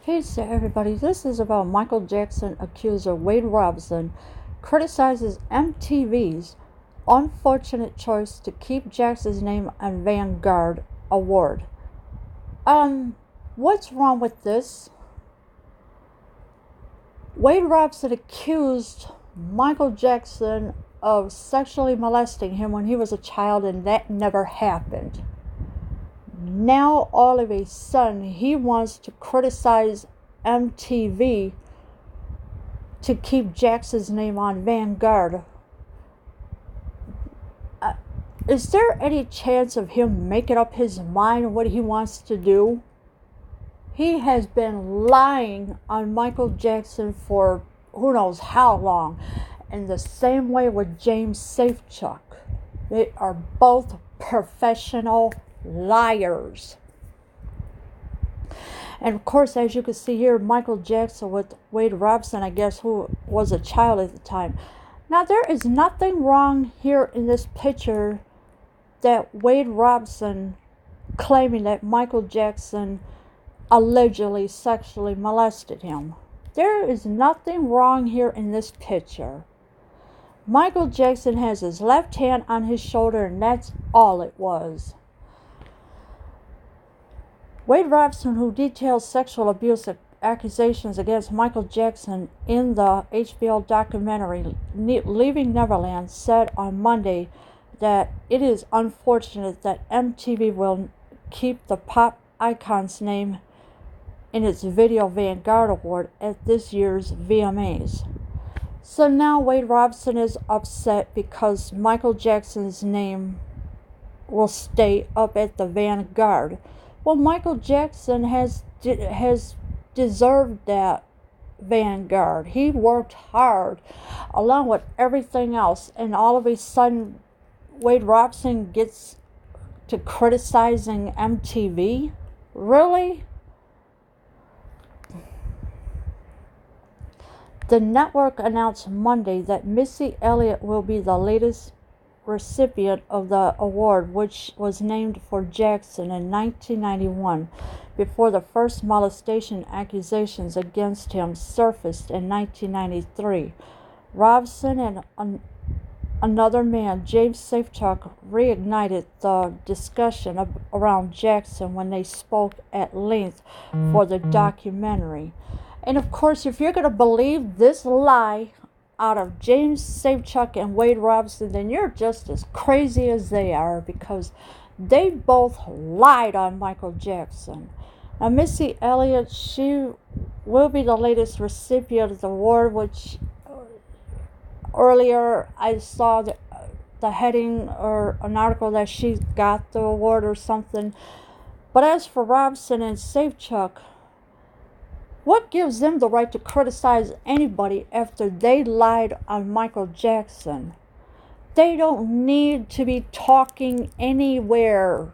Peace to everybody. This is about Michael Jackson accuser Wade Robson criticizes MTV's unfortunate choice to keep Jackson's name on Vanguard Award. What's wrong with this? Wade Robson accused Michael Jackson of sexually molesting him when he was a child, and that never happened. Now, all of a sudden, he wants to criticize MTV to keep Jackson's name on Vanguard. Is there any chance of him making up his mind what he wants to do? He has been lying on Michael Jackson for who knows how long. And the same way with James Safechuck. They are both professional liars. And of course, as you can see here, Michael Jackson with Wade Robson, I guess, who was a child at the time. Now, there is nothing wrong here in this picture that Wade Robson claiming that Michael Jackson allegedly sexually molested him. There is nothing wrong here in this picture. Michael Jackson has his left hand on his shoulder, and that's all it was. Wade Robson, who details sexual abuse accusations against Michael Jackson in the HBO documentary Leaving Neverland, said on Monday that it is unfortunate that MTV will keep the pop icon's name in its Video Vanguard Award at this year's VMAs. So now Wade Robson is upset because Michael Jackson's name will stay up at the Vanguard. Well, Michael Jackson has deserved that Vanguard. He worked hard along with everything else, and all of a sudden Wade Robson gets to criticizing MTV? Really? The network announced Monday that Missy Elliott will be the latest recipient of the award, which was named for Jackson in 1991 before the first molestation accusations against him surfaced in 1993. Robson and another man, James Safechuck, reignited the discussion around Jackson when they spoke at length for the documentary. And of course, if you're going to believe this lie out of James Safechuck and Wade Robson, then you're just as crazy as they are, because they both lied on Michael Jackson. Now, Missy Elliott, she will be the latest recipient of the award, which earlier I saw the heading or an article that she got the award or something. But as for Robson and Safechuck, what gives them the right to criticize anybody after they lied on Michael Jackson? They don't need to be talking anywhere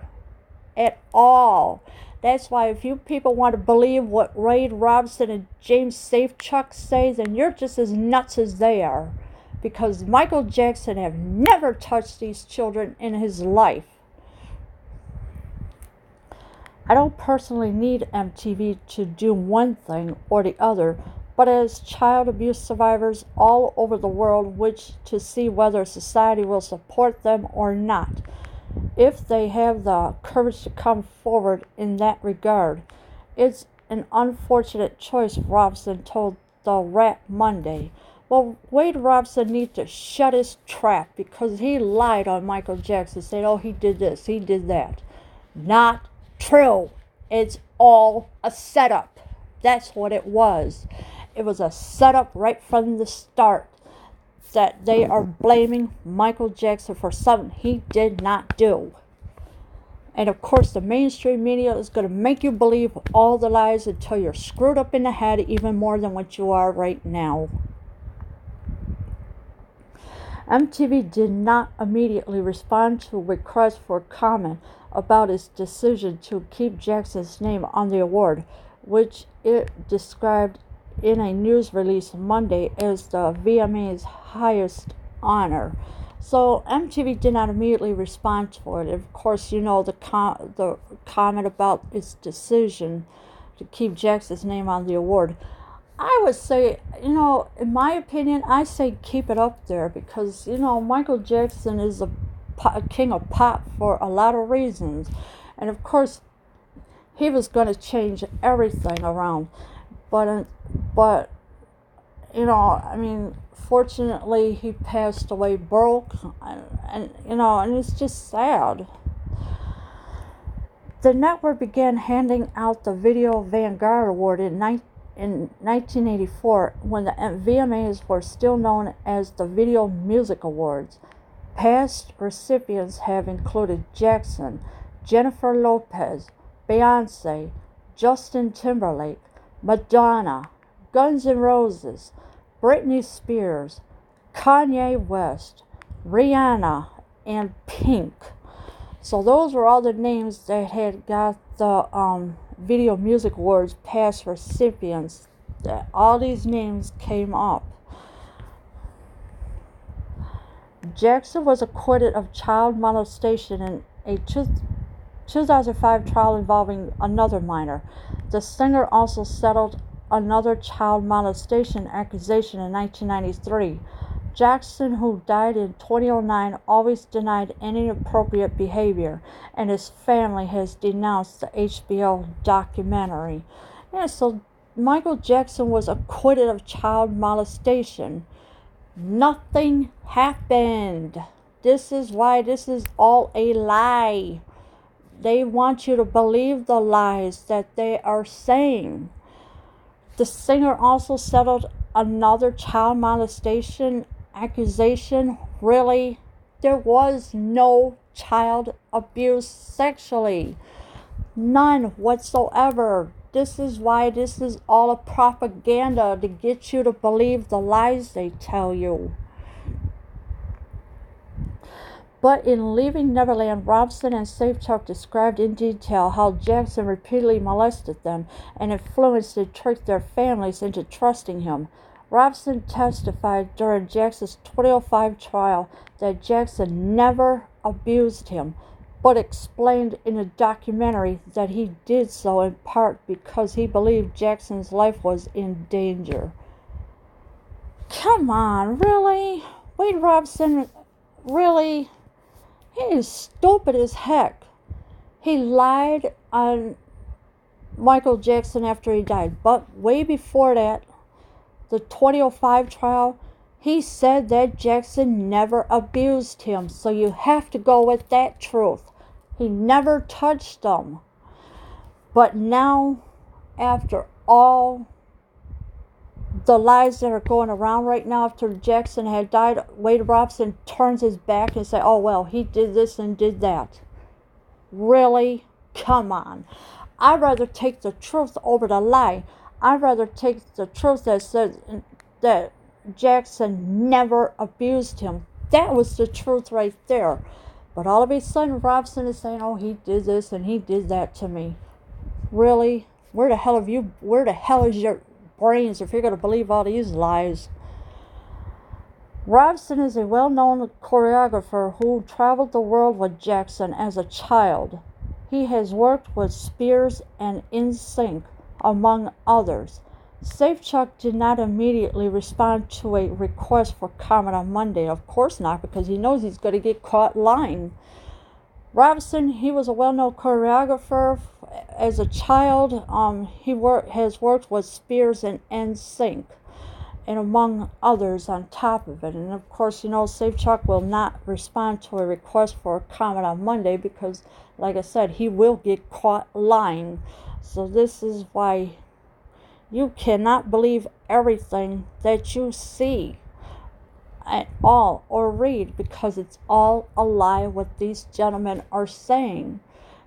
at all. That's why if you people want to believe what Wade Robson and James Safechuck say, then you're just as nuts as they are. Because Michael Jackson have never touched these children in his life. I don't personally need MTV to do one thing or the other, but as child abuse survivors all over the world wish to see whether society will support them or not, if they have the courage to come forward in that regard. It's an unfortunate choice, Robson told the Rap Monday. Well, Wade Robson needs to shut his trap, because he lied on Michael Jackson, saying, oh, he did this, he did that. Not true. It's all a setup. That's what it was. It was a setup right from the start, that they are blaming Michael Jackson for something he did not do. And of course, the mainstream media is going to make you believe all the lies until you're screwed up in the head even more than what you are right now. MTV did not immediately respond to requests for comment about its decision to keep Jackson's name on the award, which it described in a news release Monday as the VMA's highest honor. So MTV did not immediately respond to it. Of course, you know the comment about its decision to keep Jackson's name on the award. I would say, in my opinion, I say keep it up there because, Michael Jackson is a king of pop for a lot of reasons. And of course, he was going to change everything around. But fortunately, he passed away broke. And it's just sad. The network began handing out the Video Vanguard Award in 1984 when the VMAs were still known as the Video Music Awards. Past recipients have included Jackson, Jennifer Lopez, Beyonce, Justin Timberlake, Madonna, Guns N' Roses, Britney Spears, Kanye West, Rihanna, and Pink. So those were all the names that had got the Video Music Awards past recipients. All these names came up. Jackson was acquitted of child molestation in a 2005 trial involving another minor. The singer also settled another child molestation accusation in 1993. Jackson, who died in 2009, always denied any inappropriate behavior, and his family has denounced the HBO documentary. Yeah, so Michael Jackson was acquitted of child molestation. Nothing happened. This is why this is all a lie. They want you to believe the lies that they are saying. The singer also settled another child molestation accusation. Really? There was no child abuse sexually. None whatsoever. This is why this is all a propaganda to get you to believe the lies they tell you. But in Leaving Neverland, Robson and Safechuck described in detail how Jackson repeatedly molested them and influenced and tricked their families into trusting him. Robson testified during Jackson's 2005 trial that Jackson never abused him, but explained in a documentary that he did so in part because he believed Jackson's life was in danger. Come on, really? Wade Robson, really? He is stupid as heck. He lied on Michael Jackson after he died, but way before that, the 2005 trial, he said that Jackson never abused him, so you have to go with that truth. He never touched them. But now, after all the lies that are going around right now after Jackson had died, Wade Robson turns his back and says, oh, well, he did this and did that. Really? Come on. I'd rather take the truth over the lie. I'd rather take the truth that says that Jackson never abused him. That was the truth right there. But all of a sudden, Robson is saying, oh, he did this and he did that to me. Really? Where the hell is your brains if you're going to believe all these lies? Robson is a well-known choreographer who traveled the world with Jackson as a child. He has worked with Spears and NSYNC, among others. Safechuck did not immediately respond to a request for comment on Monday. Of course not, because he knows he's going to get caught lying. Robson, he was a well-known choreographer as a child. He has worked with Spears and NSYNC, and among others on top of it. And of course, Safechuck will not respond to a request for a comment on Monday because, like I said, he will get caught lying. So this is why you cannot believe everything that you see at all or read, because it's all a lie what these gentlemen are saying.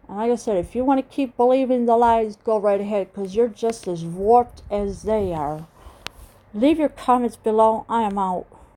And like I said, if you want to keep believing the lies, go right ahead, because you're just as warped as they are. Leave your comments below. I am out.